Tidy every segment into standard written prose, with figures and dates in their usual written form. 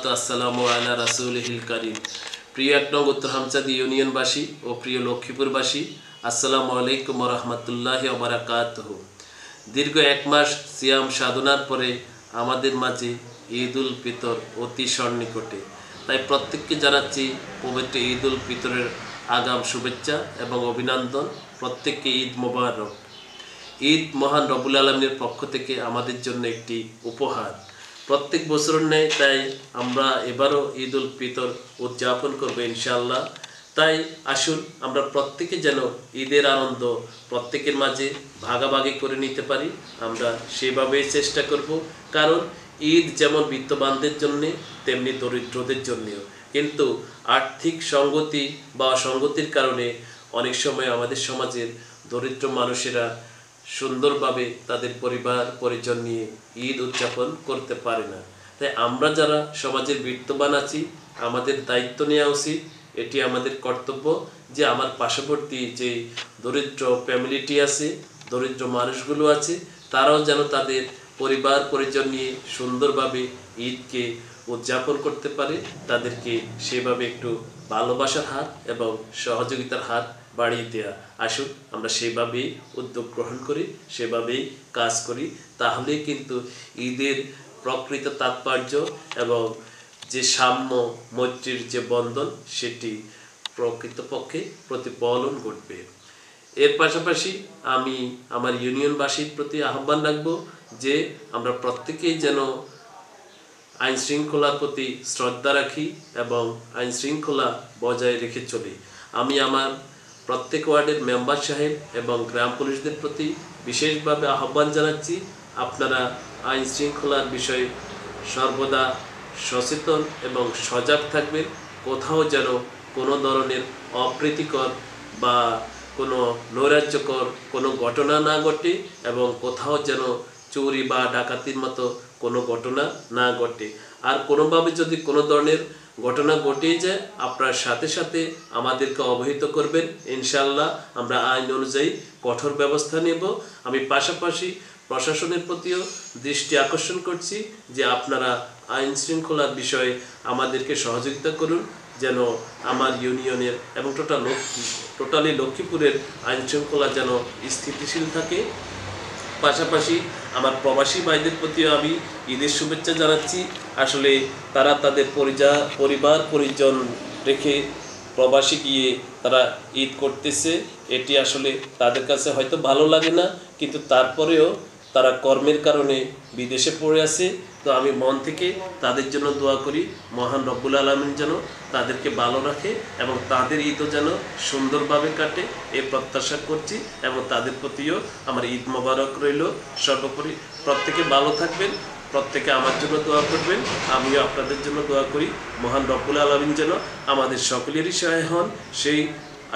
ওয়াসসালাতু ওয়াসসালামু আলা রাসূলিহিল কারীম। প্রিয় ১ নং উত্তর হামচাঁদ ইউনিয়নবাসী ও প্রিয় লক্ষ্মীপুরবাসী, আসসালামু আলাইকুম ওয়া রাহমাতুল্লাহি ওয়া বারাকাতুহু। দীর্ঘ ১ মাস সিয়াম সাধনার পরে আমাদের মাঝে ঈদ উল ফিতর অতি সন্নিকটে। তাই প্রত্যেককে জানাচ্ছি পবিত্র ঈদ উল ফিতরের আগাম শুভেচ্ছা এবং অভিনন্দন। প্রত্যেককে ঈদ মোবারক। ঈদ মহান রব্বুল আলামিনের পক্ষ থেকে আমাদের জন্য একটি উপহার। প্রত্যেক বছরের ন্যায় তাই আমরা এবারও ঈদ উল ফিতর উদযাপন করবো ইনশাআল্লাহ। তাই আসুন আমরা প্রত্যেকে যেন ঈদের আনন্দ প্রত্যেকের মাঝে ভাগাভাগি করে নিতে পারি, আমরা সেভাবেই চেষ্টা করব। কারণ ঈদ যেমন বিত্তবানদের জন্যে তেমনি দরিদ্রদের জন্যেও। কিন্তু আর্থিক সঙ্গতি বা অসঙ্গতির কারণে অনেক সময় আমাদের সমাজের দরিদ্র মানুষেরা সুন্দরভাবে তাদের পরিবার পরিজন নিয়ে ঈদ উদযাপন করতে পারে না। তাই আমরা যারা সমাজের বিত্তবান আছি আমাদের দায়িত্ব নেওয়া উচিত, এটি আমাদের কর্তব্য যে আমার পার্শ্ববর্তী যে দরিদ্র ফ্যামিলিটি আছে, দরিদ্র মানুষগুলো আছে, তারাও যেন তাদের পরিবার পরিজন নিয়ে সুন্দরভাবে ঈদকে উদযাপন করতে পারে। তাদেরকে সেভাবে একটু ভালোবাসার হাত এবং সহযোগিতার হাত বাড়িয়ে দেওয়া। আসুন আমরা সেভাবেই উদ্যোগ গ্রহণ করি, সেভাবেই কাজ করি। তাহলেই কিন্তু ঈদের প্রকৃত তাৎপর্য এবং যে সাম্য মৈত্রীর যে বন্ধন সেটি প্রকৃতপক্ষে প্রতিফলন ঘটবে। এর পাশাপাশি আমি আমার ইউনিয়নবাসীর প্রতি আহ্বান রাখবো যে আমরা প্রত্যেকেই যেন আইন শৃঙ্খলার প্রতি শ্রদ্ধা রাখি এবং আইন শৃঙ্খলা বজায় রেখে চলি। আমি আমার প্রত্যেক ওয়ার্ডের মেম্বার সাহেব এবং গ্রাম পুলিশদের প্রতি বিশেষভাবে আহ্বান জানাচ্ছি, আপনারা আইন শৃঙ্খলার বিষয়ে সর্বদা সচেতন এবং সজাগ থাকবেন। কোথাও যেন কোনো ধরনের অপ্রীতিকর বা কোনো নৈরাজ্যকর কোনো ঘটনা না ঘটে এবং কোথাও যেন চুরি বা ডাকাতির মতো কোনো ঘটনা না ঘটে। আর কোনোভাবে যদি কোনো ধরনের ঘটনা ঘটেই যায় আপনার সাথে সাথে আমাদেরকে অবহিত করবেন। ইনশাআল্লাহ আমরা আইন অনুযায়ী কঠোর ব্যবস্থা নেব। আমি পাশাপাশি প্রশাসনের প্রতিও দৃষ্টি আকর্ষণ করছি যে আপনারা আইন শৃঙ্খলার বিষয়ে আমাদেরকে সহযোগিতা করুন, যেন আমার ইউনিয়নের এবং টোটালি লক্ষ্মীপুরের আইন শৃঙ্খলা যেন স্থিতিশীল থাকে। পাশাপাশি আমার প্রবাসী ভাইদের প্রতিও আমি ঈদের শুভেচ্ছা জানাচ্ছি। আসলে তারা তাদের পরিবার পরিজন রেখে প্রবাসী গিয়ে তারা ঈদ করতেছে, এটি আসলে তাদের কাছে হয়তো ভালো লাগে না, কিন্তু তারপরেও তারা কর্মের কারণে বিদেশে পড়ে আছে। তো আমি মন থেকে তাদের জন্য দোয়া করি, মহান রব্বুল আলামিন যেন তাদেরকে ভালো রাখে এবং তাদের ঈদও যেন সুন্দরভাবে কাটে এই প্রত্যাশা করছি এবং তাদের প্রতিও আমার ঈদ মোবারক রইল। সর্বোপরি প্রত্যেকে ভালো থাকবেন, প্রত্যেকে আমার জন্য দোয়া করবেন, আমিও আপনাদের জন্য দোয়া করি। মহান রব্বুল আলামিন যেন আমাদের সকলেরই সহায় হন, সেই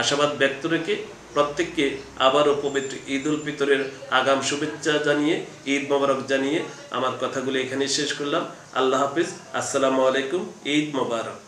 আশাবাদ ব্যক্ত রেখে প্রত্যেককে আবারও পবিত্র ঈদ উল ফিতরের আগাম শুভেচ্ছা জানিয়ে ঈদ মোবারক জানিয়ে আমার কথাগুলো এখানে শেষ করলাম। আল্লাহ হাফিজ, আসসালামু আলাইকুম, ঈদ মোবারক।